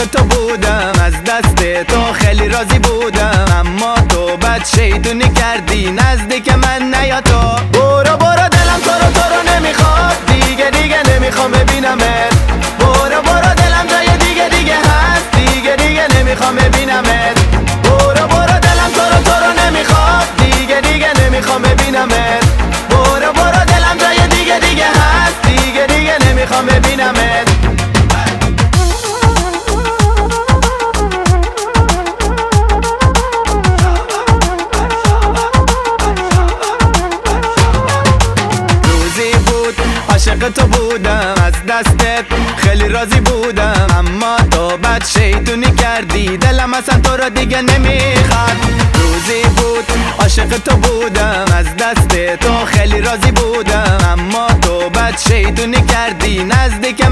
عاشق تو بودم، از دست تو خیلی راضی بودم، اما تو بد شیطونی کردی، نزدیک من نیا تو. برو برو دلم تو رو نمیخواد، دیگه نمیخوام ببینمت. برو برو دلم جای دیگه هست، دیگه نمیخوام ببینمت. برو برو دلم تو رو نمیخواد، دیگه نمیخوام ببینمت. برو برو دلم جای دیگه هست، دیگه نمیخوام ببینمت. عاشق تو بودم، از دستت خیلی راضی بودم، اما تو بد شیطونی کردی، دلم اصلا تو رو دیگه نمیخواد. روزی بود عاشق تو بودم، از دست تو خیلی راضی بودم، اما تو بد شیطونی کردی، نزدیک من